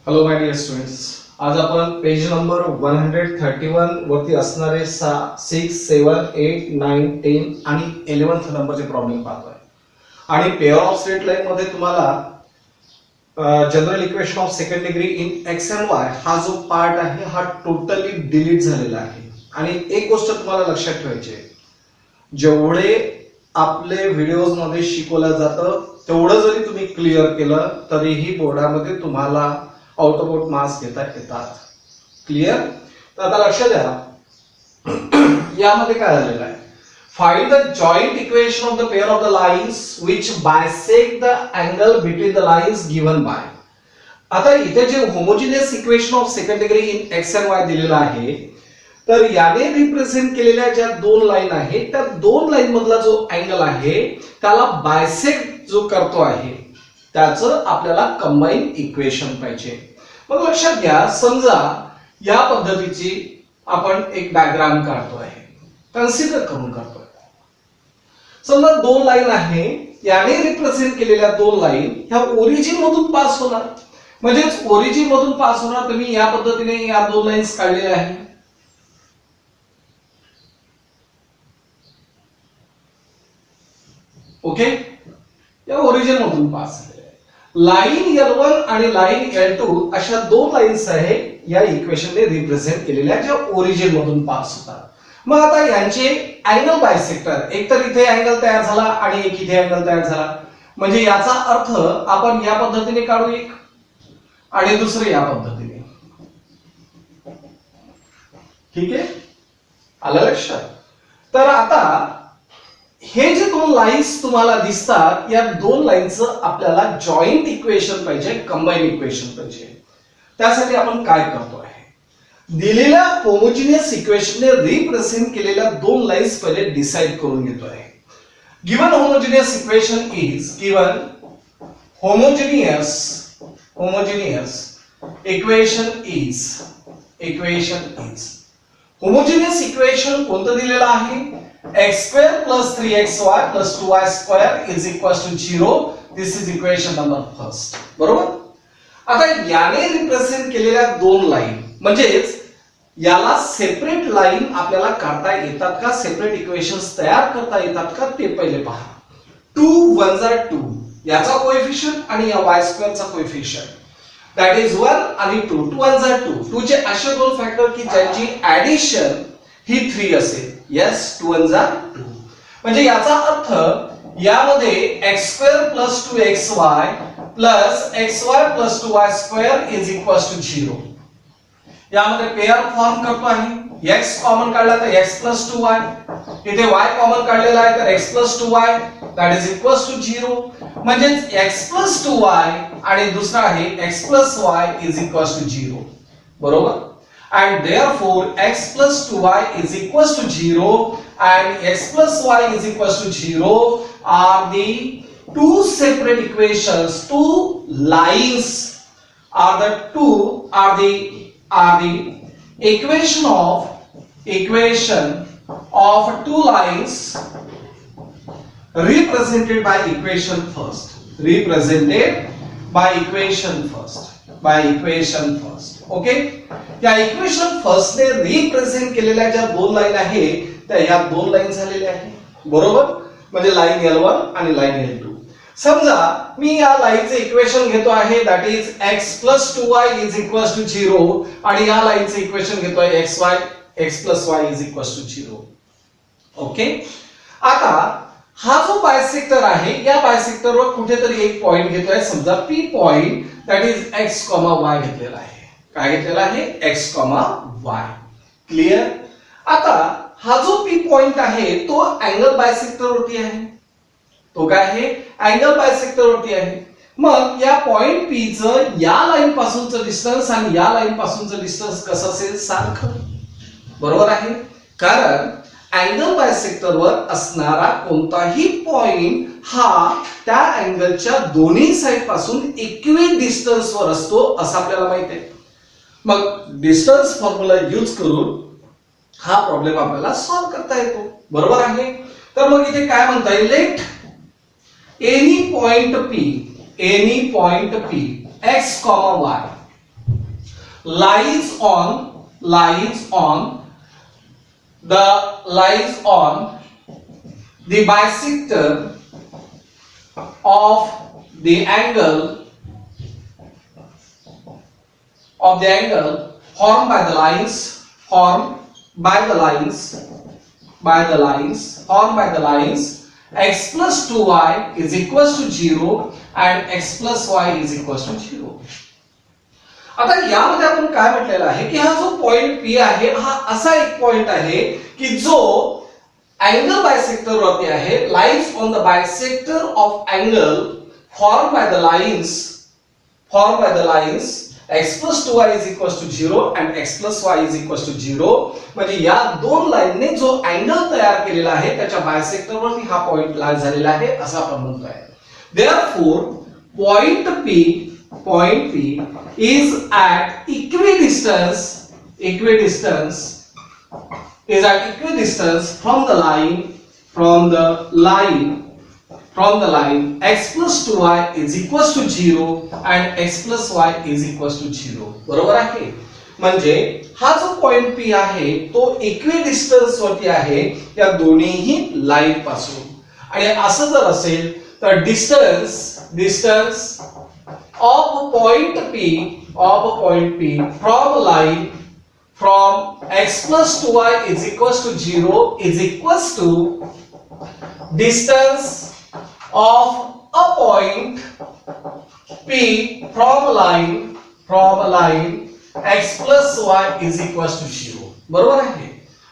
Hello my dear students, आज आपण page number 131 वरती असणारे 6, 7, 8, 9, 10 आणि 11th नंबरचे प्रॉब्लेम पाहतोय. आणि पेअर ऑफ स्ट्रेट लाईन मध्ये तुम्हाला general equation of second degree in x and Y हा जो पार्ट आहे हा टोटली डिलीट झालेला आहे. आणि एक गोष्ट तुम्हाला लक्षात ठेवायची आहे, जेवढे आपले व्हिडिओज मध्ये शिकवलं जातं तेवढं जरी तुम्ही क्लिअर केलं तरीही बोर्डामध्ये तुम्हाला आउट ऑफ आउट मार्क्स घेता येतात. क्लिअर? तर आता लक्षात द्या, यामध्ये काय झालेलं आहे, find the joint equation of the pair of the lines which bisect the angle between the lines given by. आता इथे जे homogeneous equation of second degree in x and Y दिलेलं आहे, तर याने रिप्रेझेंट केलेल्या ज्या दोन लाईन आहेत त्या दोन लाईन मधला जो अँगल आहे त्याला बायसेक्ट जो करतो आहे त्याचं आपल्याला कंबाईन इक्वेशन पाहिजे. मग लक्षात घ्या, समजा या पद्धतीची आपण एक डायग्राम काढतोय, कन्सिडर करून करतोय. समजा दोन लाईन आहे, याने रिप्रेझेंट केलेल्या दोन लाईन ह्या ओरिजिन मधून पास होणार, म्हणजेच ओरिजिन मधून पास होणार. तुम्ही या पद्धतीने या दोन लाईन्स काढलेल्या आहेत. ओके, या ओरिजिन मधून पास झाले. लाईन L1 आणि लाईन L2 अशा दोन लाईन्स आहेत या इक्वेशनने रिप्रेझेंट केलेल्या, ज्या ओरिजिन मधून पास होतात. मग आता यांचे अँगल बायसेक्टर, एक तर इथे अँगल तयार झाला आणि एक इथे अँगल तयार झाला, म्हणजे याचा अर्थ आपण या पद्धतीने काढू एक आणि दुसरे या पद्धतीने. ठीक आहे, आलं लक्षात? तर आता हे जे दोन लाईन्स तुम्हाला दिसतात, या दोन लाईनचं आपल्याला जॉइंट इक्वेशन पाहिजे, कंबाईन इक्वेशन पाहिजे. त्यासाठी आपण काय करतो आहे, दिलेल्या होमोजिनियस इक्वेशनने रिप्रेझेंट केलेल्या दोन लाईन्स पहिले डिसाइड करून घेतो आहे. Given homogeneous equation is given homogeneous equation is homogeneous equation कोणतं दिलेलं आहे, x square plus 3xy plus 2y square is equals to 0. This is equation number first. बरोबर? आता याने रिप्रेझेंट केलेल्या दोन लाईन, म्हणजेच याला सेपरेट लाईन आपल्याला काढता येतात का, सेपरेट इक्वेशन्स तयार करता येतात का, ते पहिले पहा. 2 1 are 2 याचा कोएफिशियंट आणि या y स्क्वेअर चा कोएफिशियंट, दॅट इज 1 आणि 2. 2 1 are 2. 2 चे असे दोन फॅक्टर की ज्यांची ऍडिशन ही 3 असेल. yes, 2 1 are 2. म्हणजे याचा अर्थ यामध्ये x² + 2xy + xy + 2y square is equals to 0. यामध्ये पेअर फॉर्म करतो आहे. x कॉमन काढला तर x + 2y, इथे y कॉमन काढलेला आहे तर x + 2y that is equals to 0. म्हणजे x + 2y आणि दुसरा आहे x + y is equals to 0. बरोबर? And therefore x plus 2y is equals to 0 and x plus y is equals to 0 are the two separate equations. Two lines are the equation of two lines represented by equation first. Okay, या equation first ने represent केलेल्या ज्या दोन line आहेत त्या या दोन line झालेल्या आहेत. बरोबर? म्हणजे लाईन L1 आणि लाईन L2. समजा मी या लाईनचे इक्वेशन घेतो आहे, that is x + 2y is equals to 0 आणि या लाईनचे इक्वेशन घेतोय x + y is equals to 0. Okay, आता हा जो बायसेक्टर आहे या बायसेक्टरवर कुठेतरी एक पॉइंट घेतोय, समजा P point, that is x, y घेतलेला आहे. काय घेतलेला आहे, x, y. क्लिअर? आता हा जो P पॉइंट आहे तो अँगल बायसेक्टर वरती आहे. तो काय आहे, अँगल बायसेक्टर वरती आहे. मग या पॉइंट P चं या लाईन पासूनचं डिस्टन्स आणि या लाईन पासूनचं डिस्टन्स कसं असेल, सारखं. बरोबर आहे? कारण अँगल बायसेक्टर वर असणारा कोणताही पॉइंट हा त्या अँगलच्या दोन्ही साइड पासून इक्वी डिस्टन्स वर असतो असं आपल्याला माहित आहे. मग डिस्टन्स फॉर्म्युला यूज करून हा प्रॉब्लेम आपल्याला सॉल्व्ह करता येतो. बरोबर आहे? तर मग इथे काय म्हणता येईल, let any point P x, y lies on the bisector of the angle formed by the lines x plus 2y is equals to 0 and x plus y is equals to 0. आता यामध्ये आपण काय म्हटलेलं आहे की हा जो पॉइंट P आहे हा असा एक पॉइंट आहे की जो अँगल बायसेक्टर वरती आहे, lies on the bisector of angle formed by the lines x plus 2y is equals to 0 and x plus y is equals to 0. म्हणजे या दोन लाईनने जो अँगल तयार केलेला आहे त्याच्या बायसेक्टर वरती हा पॉइंट लाई झालेला आहे असं आपण म्हणतोय. Therefore point P is at equidistance from the line x plus 2y is equals to 0 and x plus y is equals to 0. बरोबर आहे. म्हणजे हा जो पॉइंट P आहे तो इक्विडिस्टन्स वरती आहे या दोन्हीही लाईन पासून. आणि असं जर असेल तर distance of point P from x plus 2y is equals to 0 is equals to distance of a point P from a line x plus y is equals to 0. बरोबर आहे.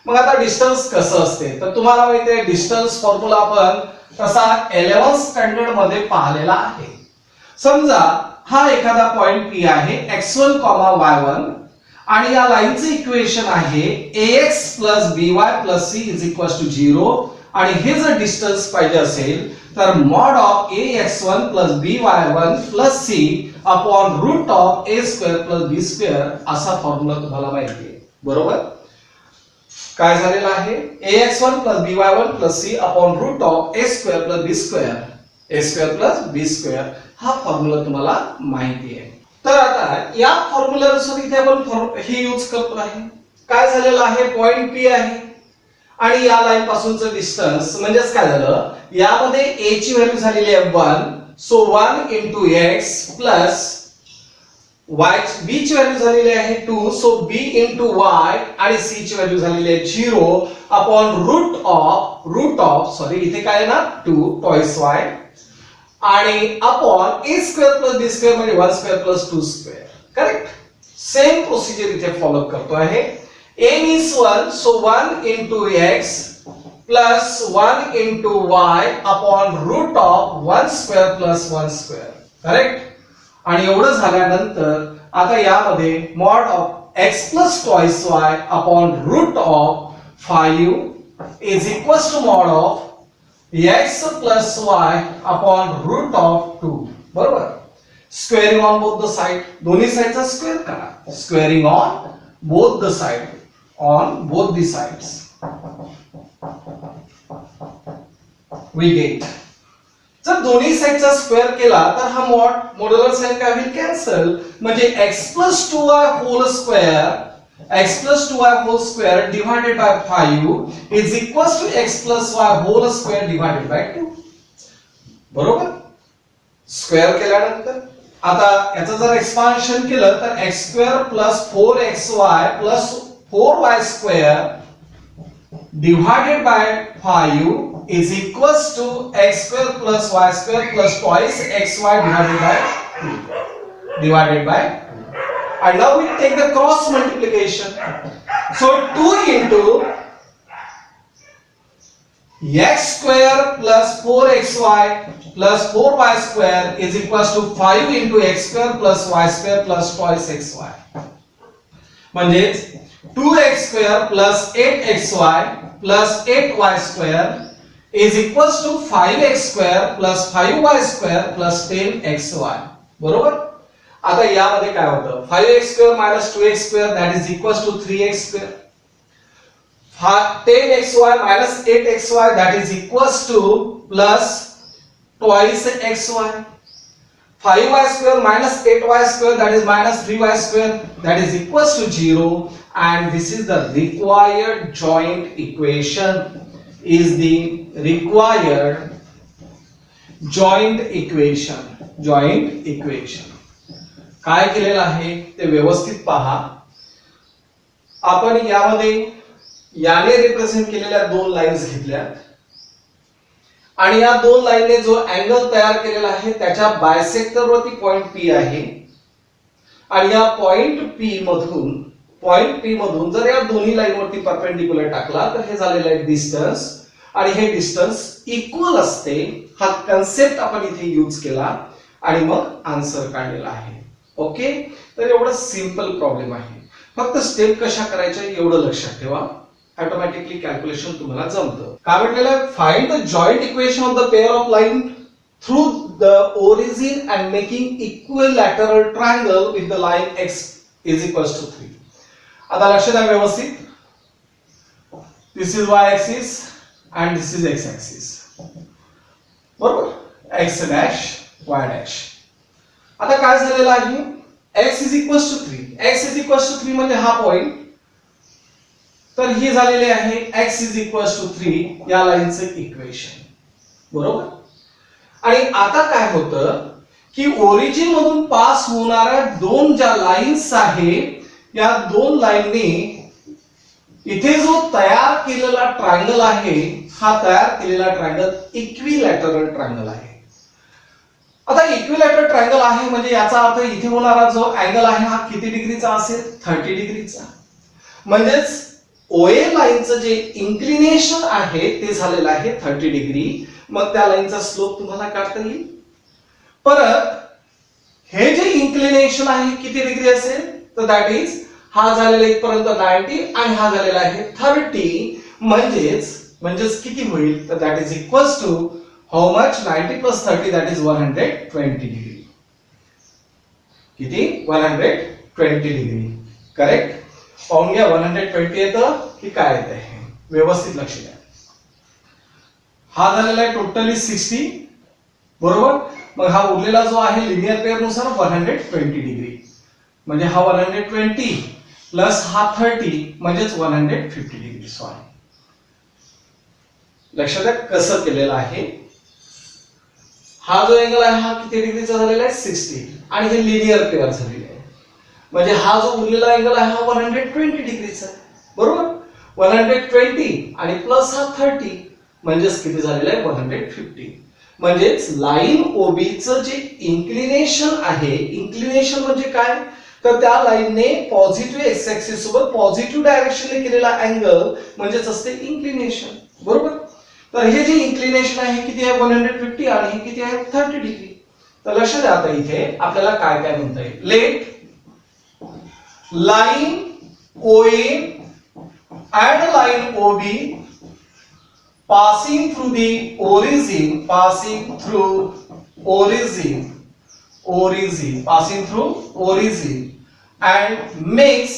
मग आता डिस्टन्स कसं असते तर तुम्हाला माहिती आहे डिस्टन्स फॉर्म्युला आपण तसा 11th स्टँडर्ड मध्ये पाहिलेला आहे. समजा हा एखादा पॉइंट P आहे x1, y1 आणि या लाईनचे इक्वेशन आहे ax by c is 0 आणि हे जर डिस्टन्स पाहिजे असेल तर mod of ax1 by1 c upon root of a² b² असा फॉर्म्युला तुम्हाला माहिती आहे. बरोबर. काय झालेला आहे ax1 by1 c upon root of a² b² हा फॉर्म्युला तुम्हाला माहिती आहे. तर आता या फॉर्म्युलानुसार इथे आपण हे यूज करतो आहे. काय झालेलं आहे पॉइंट P आहे आणि या लाईन पासूनचं डिस्टन्स म्हणजेच काय झालं यामध्ये a ची व्हॅल्यू झालेली आहे 1 so 1 into x plus y b ची व्हॅल्यू झालेली आहे 2 सो b into y आणि c ची व्हॅल्यू झालेली आहे 0 अपॉन रूट ऑफ सॉरी इथे काय आहे ना 2 twice y आणि अपॉन a² b² म्हणजे 1² + 2². करेक्ट. सेम प्रोसिजर इथे फॉलो करतो आहे. a means 1 so 1 into x plus 1 into y upon root of 1² + 1². Correct. आणि एवढं झाल्यानंतर आता यामध्ये mod of x plus twice y upon root of 5 is equals to mod of x plus y upon root of 2. बरोबर. Squaring on both the side दोन्ही साइडचा square करा. Squaring on both the side on both the sides we get. जर दोन्ही साइडचा square केला तर हा modular sign काय होईल कॅन्सल. म्हणजे x plus 2y whole square divided by 5 is equals to x plus y whole square divided by 2. बरोबर. Square केल्यानंतर आता याचं जर एक्सपान्शन केलं तर x² + 4xy + 4y² divided by 5 is equals to x² + y² + twice xy divided by 2. And now we take the cross multiplication. So 2 into x² + 4xy + 4y² is equals to 5 into x² + y² + twice xy. म्हणजेच 2x² + 8xy + 8y² is equals to 5x² + 5y² + 10xy. बरोबर. आता यामध्ये काय होतं 5x² - 2x² that is equals to 3x². 10xy - 8xy that is equals to plus twice xy. 5y square minus 8y square, that is minus 3y square, that is equals to 0, and this is the required joint equation, is the required joint equation. काय केलेलं आहे ते व्यवस्थित पहा. आपण यामध्ये याने represent केलेल्या दोन लाईन्स घेतल्यात आणि या दोन लाईनने जो अँगल तयार केलेला आहे त्याच्या बायसेक्टर वरती पॉइंट P आहे आणि या पॉइंट P मधून जर या दोन्ही लाईन वरती परपेंडिक्युलर टाकला तर हे झालेलं आहे डिस्टन्स आणि हे डिस्टन्स इक्वल असते. हा कन्सेप्ट आपण इथे यूज केला आणि मग आन्सर काढलेला आहे. ओके, तर एवढं सिंपल प्रॉब्लेम आहे. फक्त स्टेप कशा करायच्या एवढं लक्षात ठेवा, ऑटोमॅटिकली कॅल्क्युलेशन तुम्हाला जमतं. काय म्हटलेलं आहे, find the joint equation of the pair of line through the origin and making equilateral triangle with the line x is equals to 3. आता लक्ष द्या व्यवस्थित. This is y axis and this is x axis, बरोबर, x dash y dash. आता काय झालेलं आहे, x is equals to 3, x is equals to 3 म्हणजे हा पॉइंट, तर ही झालेली आहे x इज इक्वल्स टू 3 या लाईनचं इक्वेशन, बरोबर. आणि आता काय होतं की ओरिजिन मधून पास होणाऱ्या दोन ज्या लाईन्स आहेत या दोन लाईनने इथे जो तयार केलेला ट्रायंगल आहे हा तयार केलेला ट्रायंगल इक्विलॅटरल ट्रायंगल आहे. आता इक्विलॅटरल ट्रायंगल आहे म्हणजे याचा अर्थ इथे होणारा जो अँगल आहे हा किती डिग्रीचा असेल, 30 डिग्रीचा. म्हणजेच OA लाईनचं जे इन्क्लिनेशन आहे ते झालेलं आहे 30 डिग्री. मग त्या लाईनचा स्लोप तुम्हाला काढता येईल. परत हे जे इन्क्लिनेशन आहे किती डिग्री असेल, तर दॅट इज हा झालेला इथपर्यंत 90 आणि हा झालेला आहे 30. म्हणजेच किती होईल, तर that is equals to how much, 90 plus 30, that is 120 degree. किती, 120 डिग्री. करेक्ट. पाहून घ्या 120 येतं की काय येत आहे, व्यवस्थित लक्ष द्या. हा झालेला आहे टोटली 60, बरोबर. मग हा उरलेला जो आहे लिनियर पेअर नुसार 120 डिग्री, म्हणजे हा 120 प्लस हा 30 म्हणजेच 150 डिग्री. सॉरी, लक्षात द्या कसं केलेलं आहे. हा जो अँगल आहे हा किती डिग्रीचा झालेला आहे, 60, आणि हे लिनियर पेअर झालेले आहे. म्हणजे हा जो उरलेला अँगल आहे हा 120 डिग्रीचा आहे, बरोबर. 120 आणि प्लस हा 30 म्हणजेच किती झालेलं आहे, 150. म्हणजेच लाईन OB चं जे इन्क्लिनेशन आहे, इन्क्लिनेशन म्हणजे काय, तर त्या लाईनने पॉझिटिव्ह एक्स ऍक्सिस सोबत पॉझिटिव्ह डायरेक्शनने केलेला अँगल म्हणजेच असते इन्क्लिनेशन, बरोबर. तर हे जे इन्क्लिनेशन आहे किती आहे, 150 आणि हे किती आहे, 30 डिग्री. तर लक्ष द्या आता इथे आपल्याला काय काय म्हणता येईल. Let line OA and line OB passing through the origin, and makes,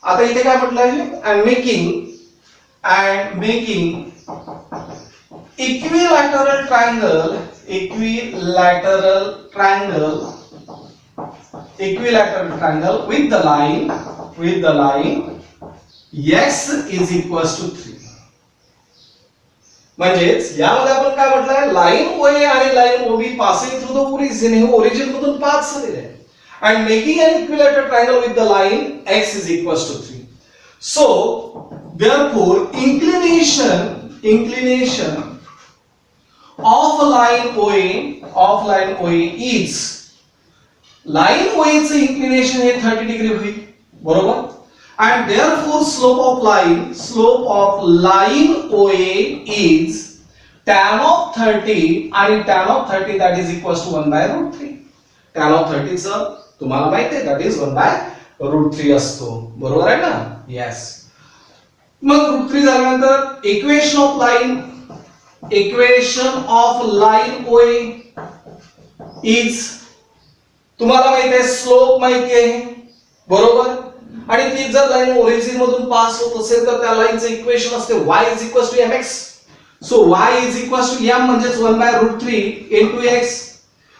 आता इथे काय म्हटलं आहे, and making equilateral triangle with the line x is equals to 3. म्हणजेच यामध्ये आपण काय म्हटलंय, लाईन OA आणि line OB passing through the origin, हे ओरिजिन मधून पास झालेले आहे, and making an equilateral triangle with the line x is equals to 3. So therefore inclination of line OA is, line OA चं inclination हे 30 degree होईल, बरोबर. and therefore slope of line OA is tan of 30, आणि tan of 30 that is equals to 1/√3. tan of 30 चं तुम्हाला माहिती आहे that is 1/√3 असतो, बरोबर आहे ना. यस. मग √3 झाल्यानंतर equation of line OA is, तुम्हाला माहिती आहे स्लोप माहिती आहे, बरोबर. आणि ती जर लाईन ओरिजिन मधून पास होत असेल तर त्या लाईनचं इक्वेशन असते y is equals to mx. So y is equals to m म्हणजेच 1/√3 into x.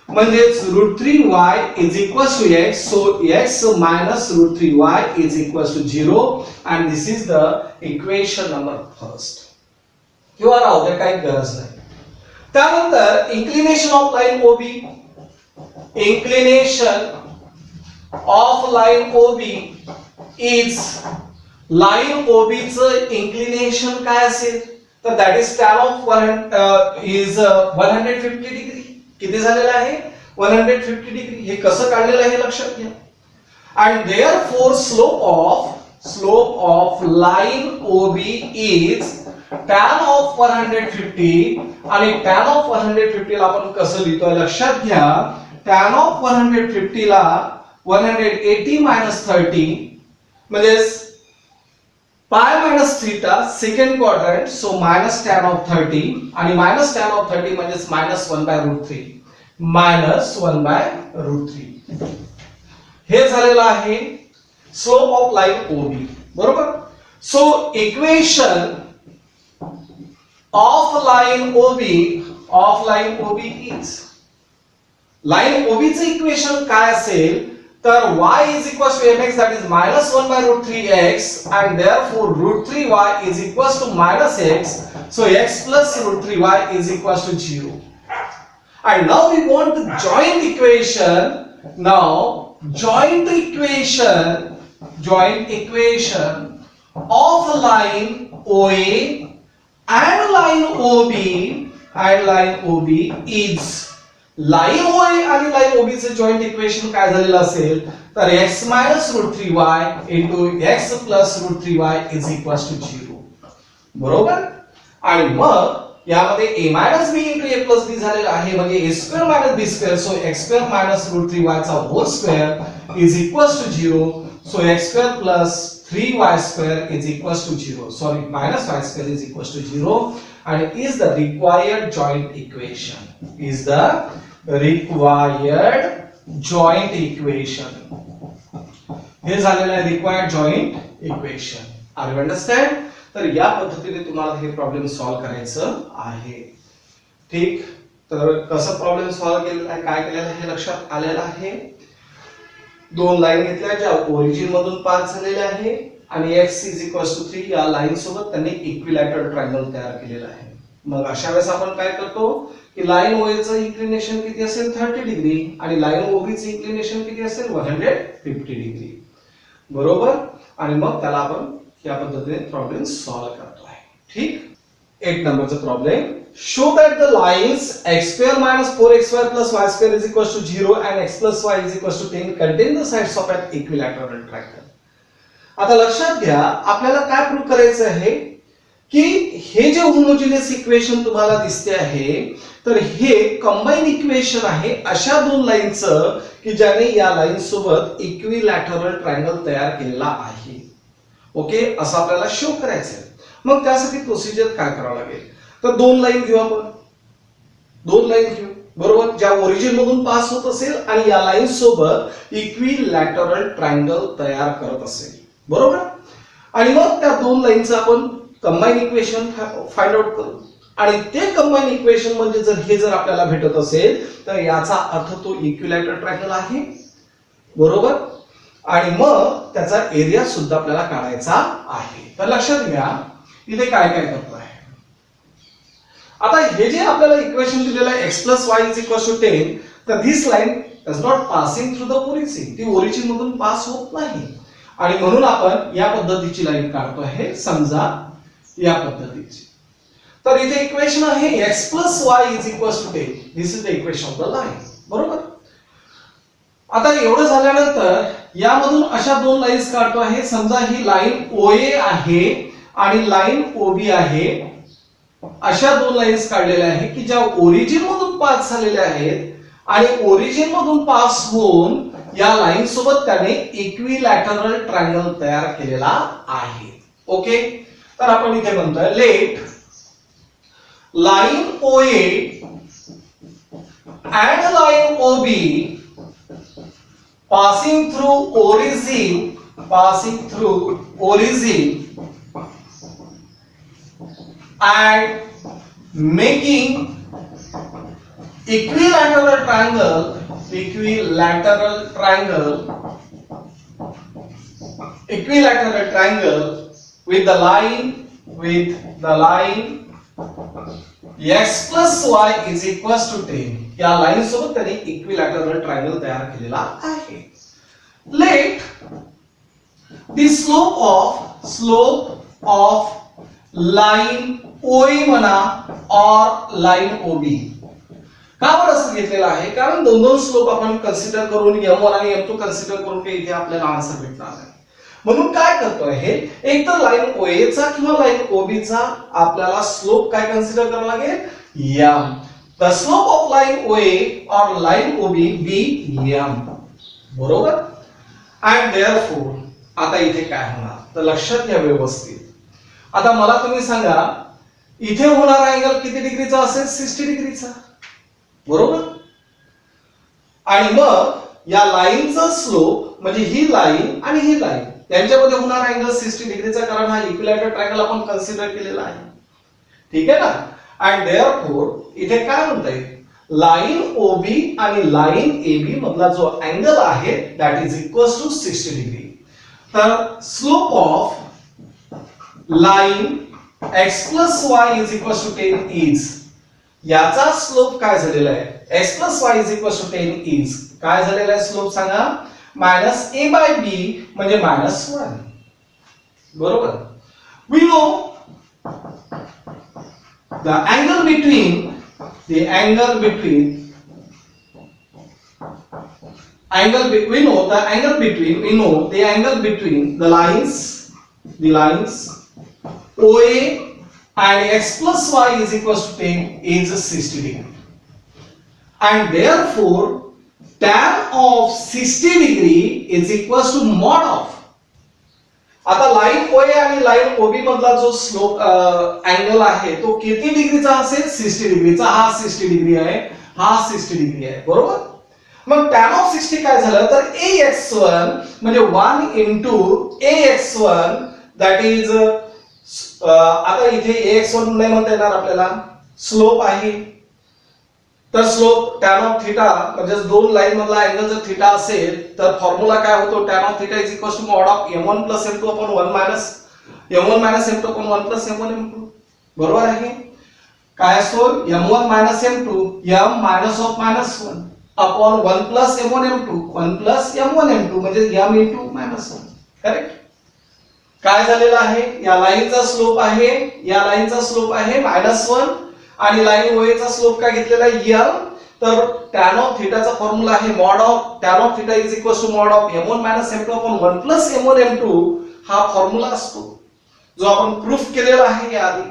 म्हणजेच √3y is equals to x. So x minus √3y is equals to 0 and this is the equation number first. किंवा राहू दे, काही गरज नाही. त्यानंतर inclination of line OB. Inclination of line OB is line OB चं inclination काय असेल? तर that is tan of 150 degree. किती झालेला आहे? 150 डिग्री. हे कसं काढलेलं आहे लक्षात घ्या. and therefore slope of line OB is tan of 150 आणि tan of 150 ला आपण कसं लिहितोय लक्षात घ्या. tan of 150 ला 180 minus 30 म्हणजे pi minus theta second quadrant, so minus tan of 30 आणि minus tan of 30 म्हणजे minus 1 by √3 minus 1 by √3. हे झालेलं आहे स्लोप ऑफ लाइन OB. बरोबर. So equation of line OB is line OB चे equation काय असेल तर y is equals to mx, that is minus 1 by √3x, and therefore √3y is equals to minus x, so x plus √3y is equals to 0. And now we want the joint equation. Now joint equation of line OA and line OB is line OA आणि line OB चे joint equation काय झालेलं असेल तर x minus √3y into x plus √3y is equals to 0. बरोबर. आणि मग यामध्ये a minus b into a plus b झालेलं आहे म्हणजे a square minus b square, so x square minus √3y चा whole square is equals to 0, so x square plus 3y square is equals to 0, sorry minus y square is equals to 0, and is the required joint equation. हे झालेलं आहे required joint equation. Are you understand. तर या पद्धतीने तुम्हाला हे problem solve करायचं आहे. ठीक. तर कसं प्रॉब्लेम सॉल्व्ह केलेला आहे, काय केलेलं आहे हे लक्षात आलेलं आहे. दोन लाईन घेतल्या ज्या ओरिजिन मधून पास झालेल्या आहे आणि x इज इक्वल्स टू 3 या लाईन सोबत त्यांनी इक्विलॅटरल ट्रायंगल तयार केलेला आहे. मग अशा वेळेस आपण काय करतो की लाइन OA चं इन्क्लिनेशन किती असेल 30 डिग्री आणि लाइन OB चं इन्क्लिनेशन किती असेल 150 डिग्री. बरोबर. आणि मग त्याला आपण या पद्धतीने प्रॉब्लेम सॉल्व्ह करतो आहे. ठीक. 8 नंबरचा problem. Show that the lines x square minus 4xy plus y square is equals to 0 and x plus y is equals to 10 contain the sides of an equilateral triangle. आता लक्षात घ्या आपल्याला काय prove करायचं आहे की हे जे होमोजिनियस इक्वेशन तुम्हाला दिसते आहे तर हे कंबाईन इक्वेशन आहे अशा दोन लाईनचं की ज्याने या लाईन सोबत इक्विलॅटरल ट्रायंगल तयार केलेला आहे. ओके. असं आपल्याला शो करायचं आहे. मग त्यासाठी प्रोसिजर काय करावं लागेल तर दोन लाईन घेऊ आपण. दोन लाईन घेऊ. बरोबर. ज्या ओरिजिन मधून पास होत असेल आणि या लाईन सोबत इक्विलॅटरल ट्रायंगल तयार करत असेल. बरोबर. आणि मग त्या दोन लाईनचं आपण कंबाईन इक्वेशन फाइंड आउट करू आणि ते कंबाईन इक्वेशन म्हणजे जर आपल्याला भेटत असेल तर याचा अर्थ तो इक्विलॅटरल ट्रायंगल आहे. बरोबर. आणि मग त्याचा एरिया सुद्धा आपल्याला काढायचा आहे. तर लक्षात घ्या इथे काय काय करतो आहे. आता हे जे आपल्याला इक्वेशन दिलेलं आहे x plus y is equals to 10, तर this line does not passing through the origin. ती ओरिजिन मधून पास होत नाही आणि म्हणून आपण या पद्धतीची लाईन काढतो आहे. समजा या पद्धतीची. तर इथे इक्वेशन आहे x plus y is equals to 10. This is the equation of the line. बरोबर. आता एवढं झाल्यानंतर यामधून अशा दोन लाईन्स काढतो आहे. समजा ही लाईन OA आहे आणि लाईन OB आहे. अशा दोन लाईन्स काढलेल्या आहेत की ज्या ओरिजिन मधून पास झालेल्या आहेत आणि ओरिजिन मधून पास होऊन या लाईन सोबत त्याने इक्विलॅटरल ट्रायंगल तयार केलेला आहे. ओके. तर आपण इथे म्हणतोय let line OA and line OB passing through origin and making equilateral triangle with the line x plus y is equals to 10. या लाईन सोबत त्यांनी इक्विलॅटरल ट्रायंगल तयार केलेला आहे. Let the slope of line OA म्हणा or line OB. का बरं असं घेतलेलं आहे? कारण दोन स्लोप आपण कन्सिडर करून M1 आणि M2 कन्सिडर करून काही इथे आपल्याला आन्सर भेटणार नाही. म्हणून काय करतोय हे, एक तर लाईन OA चा किंवा लाईन OB चा आपल्याला स्लोप काय कन्सिडर करावा लागेल? M. The slope of line OA or line OB be M. बरोबर? And therefore आता इथे काय होणार तर लक्षात घ्या व्यवस्थित. आता मला तुम्ही सांगा इथे होणारा अँगल किती डिग्रीचा असेल? 60 डिग्रीचा. बरोबर? आणि मग या लाईनचा स्लोप म्हणजे ही लाईन आणि ही लाईन यांच्यामध्ये होणारा अँगल 60 डिग्रीचा, कारण हा इक्विलॅटरल ट्रायंगल आपण कन्सिडर केलेला आहे. ठीक आहे ना? अँड देअरफोर इथे काय म्हणता येईल? लाईन OB आणि लाईन AB मधला जो अँगल आहे that is equals to 60 degree. तर slope of line x plus y is equals to 10 is, याचा स्लोप काय झालेला आहे? x plus y is equals to 10 is काय झालेला आहे स्लोप सांगा? मायनस a by b म्हणजे -1. बरोबर? we know the angle between we know the angle between the lines OA and x plus y is equals to 10 is 60 degree. And therefore tan of 60 degree is equals to mod of. आता line OA आणि line OB मधला जो slope angle आहे तो किती डिग्रीचा असेल? 60 डिग्रीचा. हा 60 डिग्री आहे, हा 60 डिग्री आहे. बरोबर? मग tan of 60 काय झालं तर ax1 म्हणजे 1 into ax1 that is आता इथे ax1 नाही म्हणता येणार आपल्याला, स्लोप आहे. तर स्लोप tan of थीटा म्हणजे दोन लाईन मधला अँगल जर थीटा असेल तर फॉर्म्युला काय होतो? tan of theta is equals to mod of m1 plus m2 upon 1 minus m2 upon 1 plus m1 m2. बरोबर आहे? काय असतो? m1 minus m2 m minus of -1 upon 1 plus m1 m2 1 plus m1 m2 म्हणजे m into -1. Correct? काय झालेलं आहे? या लाईनचा स्लोप आहे, या लाईनचा स्लोप आहे -1 आणि लाईन OA चा स्लोप काय घेतलेला आहे? m. तर tan of theta चा फॉर्म्युला आहे mod of tan of theta is equals to mod of m1 minus m2 upon 1 plus m1 m2. हा फॉर्म्युला असतो जो आपण प्रूफ केलेला आहे याआधी.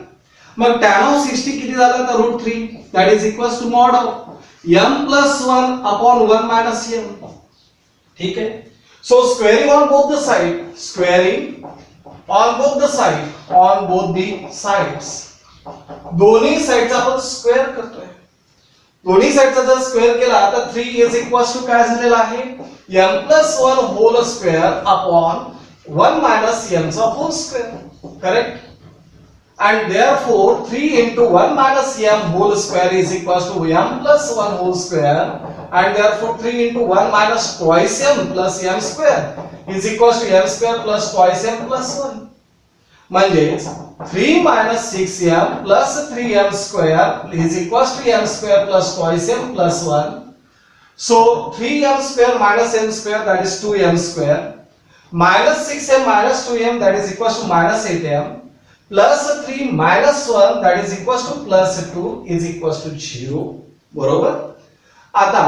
मग tan of 60 किती झालं तर √3 that is equals to mod of m plus 1 upon 1 minus m. ठीक आहे? So squaring on both the sides दोन्ही साइडचा आपण स्क्वेअर करतोय. दोन्ही साइडचा जर स्क्वेअर केला तर 3 इज इक्वल्स टू काय झालेला आहे? m plus 1 whole square upon 1 minus m चा whole square. Correct? and therefore 3 into 1 minus m whole square is equals to m plus 1 whole square, and therefore 3 into 1 minus twice m plus m square is equals to m square plus twice m plus 1. म्हणजे 3 minus 6m plus 3m square is equals to m square plus twice m plus 1. So 3m square minus m square that is 2m square minus 6m minus 2m that is equals to minus 8m plus 3 minus 1 that is equals to plus 2 is equals to 0. बरोबर? आता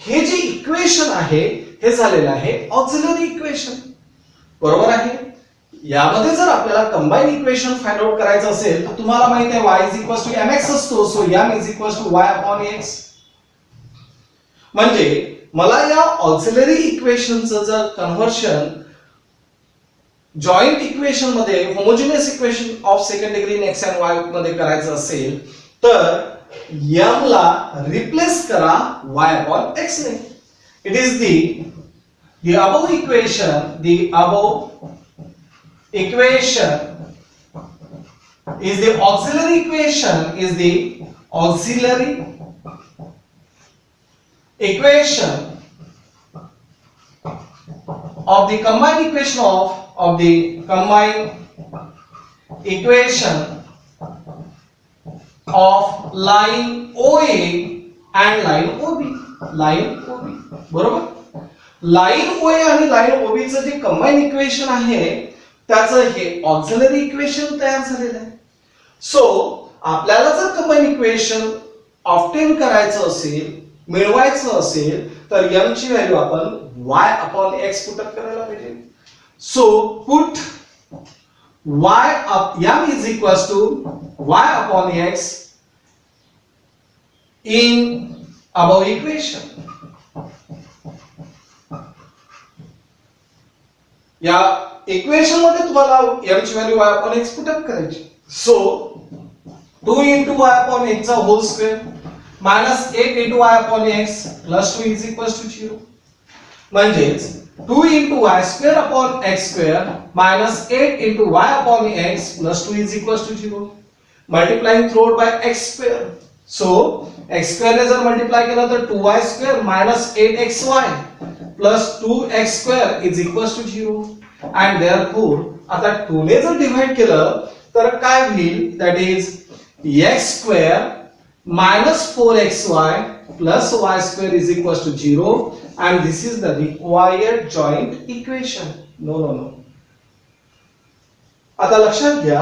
हे जे equation आहे हे झालेलं आहे auxiliary equation. बरोबर आहे? यामध्ये जर आपल्याला कंबाईन इक्वेशन फाइंड आउट करायचं असेल तर तुम्हाला माहित आहे y is equals to mx असतो, so m is equals to y upon x. म्हणजे मला या ऑक्सिलरी इक्वेशनचं जर कन्व्हर्शन जॉइंट इक्वेशन मध्ये homogeneous equation of second degree in x and y मध्ये करायचं असेल तर m ला रिप्लेस करा y upon x ने. It is the above equation is the auxiliary equation equation of the combined equation of the combined equation of line OA and line OB. line OB बरोबर. Line OA आणि line OB चं जे combine equation आहे त्याचं हे auxiliary equation तयार झालेलं आहे. सो आपल्याला जर कंबाईन इक्वेशन ऑब्टेन करायचं असेल, मिळवायचं असेल, तर m ची व्हॅल्यू आपण y upon x put up करायला पाहिजे. So put y up m is equals to y upon x in above equation. या इक्वेशन मध्ये तुम्हाला m ची value y upon x put up करायची. So 2 into y upon x चा whole square minus 8 into y upon x plus 2 is equals to 0. म्हणजेच 2 into y square upon x square minus 8 into y upon x plus 2 is equals to 0. Multiplying through by x square. So x square ने जर multiply केला तर 2y square minus 8xy plus 2x square is equals to 0. And therefore आता 2 ने जर divide केलं तर काय होईल? That is x square minus 4xy plus y square is equals to 0, and this is the required joint equation. No. आता लक्षात घ्या,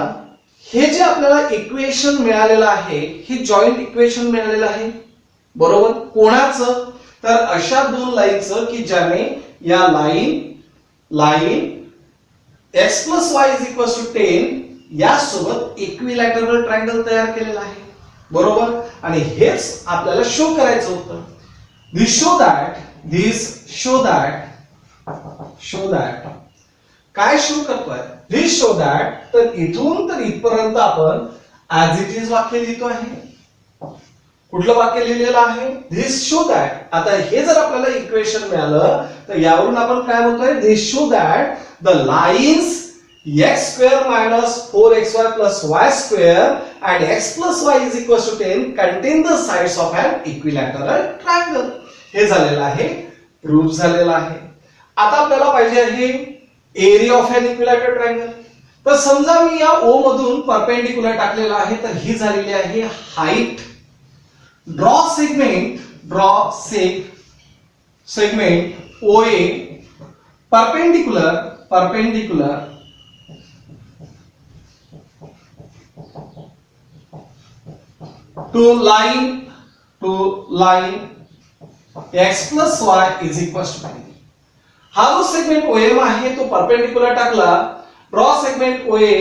हे जे आपल्याला इक्वेशन मिळालेलं आहे हे जॉइंट इक्वेशन मिळालेलं आहे. बरोबर. कोणाचं? तर अशा दोन लाईनचं की ज्याने या line x plus y is equals to 10 या सोबत इक्विलॅटरल ट्रायंगल तयार केलेला आहे. बरोबर. आणि हेच आपल्याला शो करायचं होतं. this show that काय शो करतोय? this show that तर इथून तर इथपर्यंत आपण as it is वाक्य लिहितो आहे. कुठलं वाक्य लिहिलेलं आहे? this show that. आता हे जर आपल्याला इक्वेशन मिळालं तर यावरून आपण काय म्हणतोय? this show that the lines x square minus 4xy plus y square and x plus y is equals to 10 contain the sides of an equilateral triangle. हे झालेलं आहे, प्रूफ झालेलं आहे. आता आपल्याला पाहिजे आहे area of an equilateral triangle. तर समजा मी या O मधून परपेंडिक्युलर टाकलेला आहे, तर ही झालेली आहे height. Draw segment OA perpendicular to line x plus y is equals to 9. हा जो सेगमेंट OM आहे तो परपेंडिक्युलर टाकला. Draw segment OA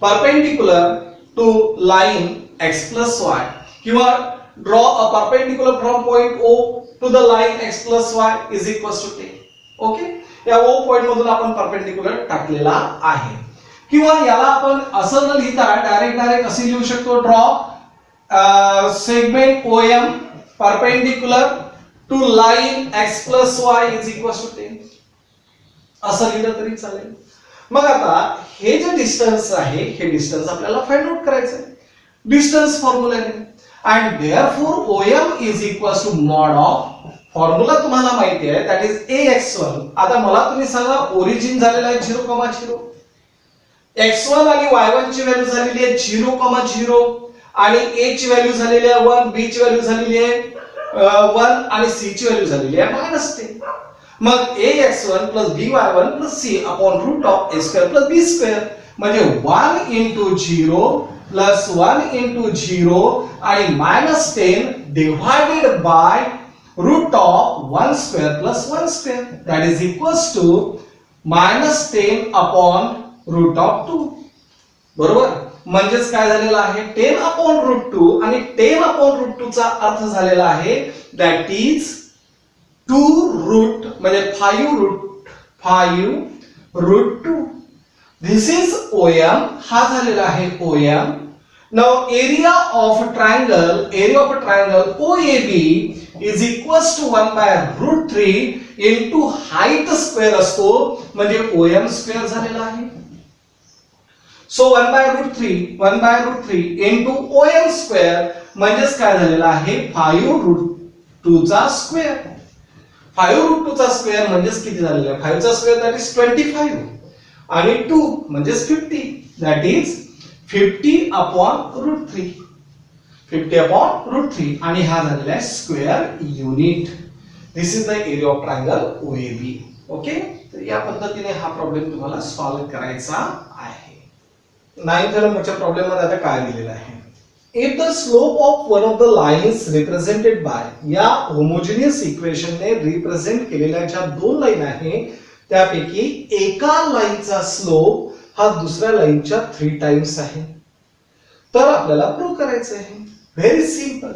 perpendicular to line x plus y किंवा draw a perpendicular from point O to the line x plus y is equals to 10. Okay. या O point मधून आपण perpendicular टाकलेला आहे. किंवा याला आपण असं न लिहिता डायरेक्ट असे लिहू शकतो. Draw segment OM perpendicular to line x plus y is equals to 10 असं लिहिलं तरी चालेल. मग आता हे जे डिस्टन्स आहे हे डिस्टन्स आपल्याला फाइंड आउट करायचं आहे डिस्टन्स फॉर्म्युलाने. and therefore OM is equals to mod of formula तुम्हाला माहिती आहे that is ax1. आता मला तुम्ही सांगा ओरिजिन झालेला आहे 0,0. x1 आणि y1 ची व्हॅल्यू झालेली आहे 0,0 आणि a ची व्हॅल्यू झालेली आहे 1, b ची व्हॅल्यू झालेली आहे 1 आणि c ची व्हॅल्यू झालेली आहे -10. मग ax1 by1 c upon root of a square b square म्हणजे 1 into 0 plus 1 into 0 आणि -10 divided by root of 1 square plus 1 square that is equals to -10 upon root of 2. बरोबर. म्हणजेच काय झालेलं आहे 10 upon root 2 आणि 10 upon root 2 चा अर्थ झालेला आहे that is 2 root म्हणजे 5 root 2. this is OM. हा झालेला आहे OM. now area of a triangle OAB is equals to 1 by root 3 into height square असतो म्हणजे OM स्क्वेअर झालेला आहे. So 1 by root 3 into OM square म्हणजेच काय झालेला आहे 5 root 2 चा स्क्वेअर. 5√2 चा स्क्वेअर म्हणजेच किती झालेला आहे? 5 चा स्क्वेअर दॅट इज 25 आणि 2 म्हणजेच 50 दॅट इज 50/√3. 50/√3 आणि हा झालेला आहे square unit. This is the area of triangle OAB. Okay, तर या पद्धतीने हा प्रॉब्लेम तुम्हाला सॉल्व्ह करायचा आहे. 9th नंबरच्या प्रॉब्लेम मध्ये आता काय दिलेलं आहे? If the slope of one of the lines represented by या homogeneous equation ने रिप्रेझेंट केलेल्या ज्या दोन लाईन आहे त्यापैकी एका लाईनचा स्लोप हा दुसऱ्या लाईनच्या 3 टाइम्स आहे, तर आपल्याला प्रूव्ह करायचं आहे. Very simple.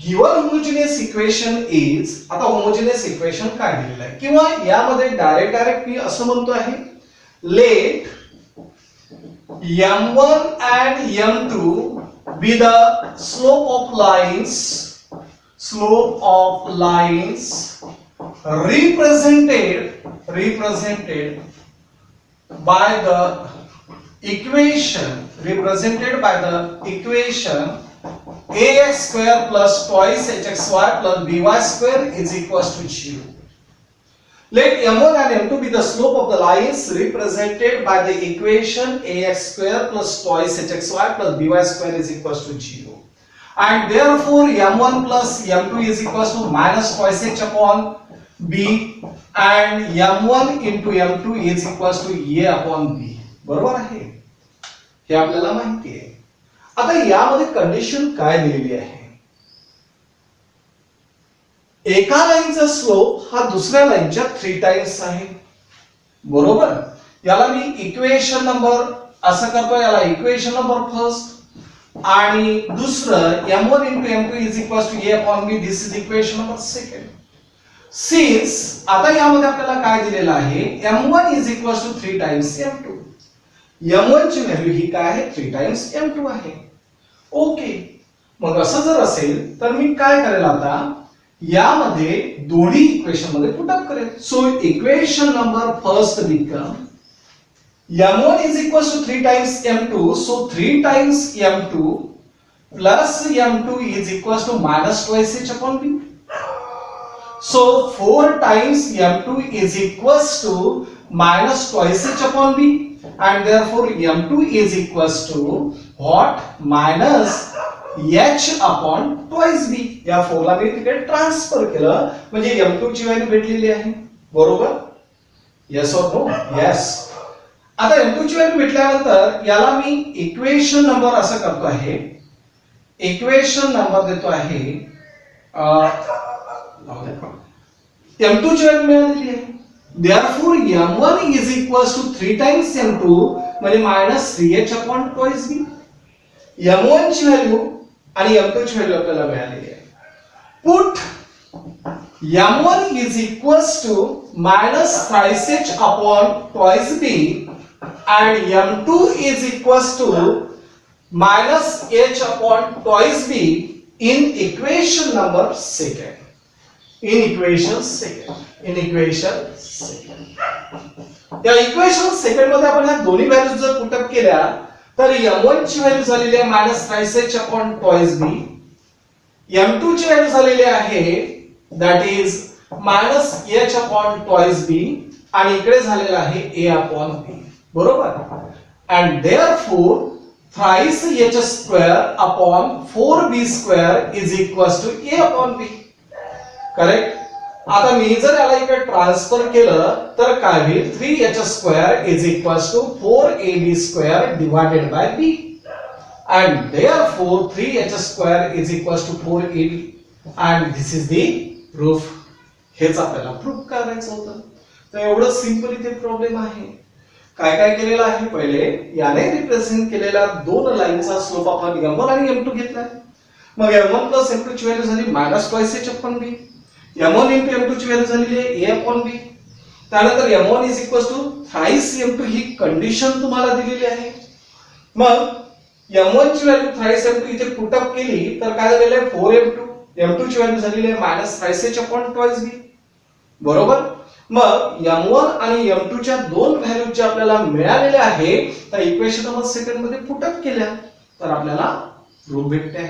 Given homogeneous equation is, आता होमोजेनियस इक्वेशन काय दिलेलं आहे किंवा यामध्ये डायरेक्ट मी असं म्हणतो आहे, late m1 and m2 be the slope of lines represented by the equation ax square plus twice hxy plus by square is equals to 0. Let m1 and m2 be the slope of the lines represented by the equation ax square plus twice hxy plus by square is equals to 0. And therefore m1 plus m2 is equals to minus twice h upon b and m1 into m2 is equals to a upon b. बरोबर आहे? हे आपल्याला माहिती आहे. आता यामध्ये condition काय दिलेली आहे? एका लाईनचा स्लोप हा दुसऱ्या लाईनच्या 3 टाइम्स आहे. बरोबर? याला मी इक्वेशन नंबर असं करतो, याला इक्वेशन नंबर फर्स्ट आणि दुसरं m1 into m2 is equals to a upon b. This is equation number second. Since आता यामध्ये आपल्याला काय दिलेलं आहे? m1 is equals to 3 times m2. m1 ची व्हॅल्यू ही काय आहे? 3 times m2 आहे. ओके, मग असं जर असेल तर मी काय करेल, आता यामध्ये दोन्ही इक्वेशन मध्ये पुट अप करेल. So equation number first become m1 is equals to 3 times m2. So 3 times m2 plus m2 is equals to minus twice h upon b. So 4 times m2 is equals to minus twice h upon b and therefore m2 is equals to what? Minus h upon twice b. या 4 ला मी तिकडे transfer केलं म्हणजे m2 ची value भेटलेली आहे. बरोबर? Yes or no? Yes. आता m2 ची व्हॅल्यू भेटल्यानंतर याला मी इक्वेशन नंबर असं करतो आहे, इक्वेशन नंबर देतो आहे m2 ची व्हॅल्यू मिळालेली आहे. therefore m1 is equals to 3 times m2 म्हणजे minus 3h upon twice b. m1 ची व्हॅल्यू आणि m2 ची व्हॅल्यू आपल्याला मिळालेली आहे. Put m1 is equals to minus thrice h upon twice b and m2 is equals to minus h upon twice b in equation number second. In equation second. या equation second मध्ये आपण या दोन्ही values जर put up केल्या तर m1 ची value झालेली आहे minus thrice h upon twice b. m2 ची व्हॅल्यू झालेली आहे that is minus h upon twice b आणि इकडे झालेला आहे a upon b. बरोबर? and therefore thrice h square upon 4b square is equals to a upon b. Correct? आता मी जर याला इकडे ट्रान्सफर केलं तर काय होईल? 3h square is equals to 4ab square divided by b and therefore 3h square is equals to 4ab and this is the proof. हेच आपल्याला प्रूफ करायचं होतं. तर एवढं सिंपल इथे प्रॉब्लेम आहे. काय काय केलेलं आहे? पहिले याने रिप्रेझेंट केलेल्या दोन लाईनचा स्लोप आपण m1 आणि m2 घेतलाय. मग m1 plus m2 ची व्हॅल्यू झाली minus twice h upon b. m1 into m2 ची व्हॅल्यू झालेली आहे a upon b. त्यानंतर m1 is equals to thrice m2 he condition तुम्हाला दिलेली आहे. मग m1 ची व्हॅल्यू thrice m2 इथे पुट अप केली तर काय झालेलं आहे? 4m2. m2 ची व्हॅल्यू झालेली आहे minus thrice h upon twice b. बरोबर? मग m1 आणि m2 च्या दोन व्हॅल्यू जे आपल्याला मिळालेल्या आहे त्या इक्वेशन नंबर सेकंड मध्ये पुट अप केल्या तर आपल्याला प्रूफ भेटते.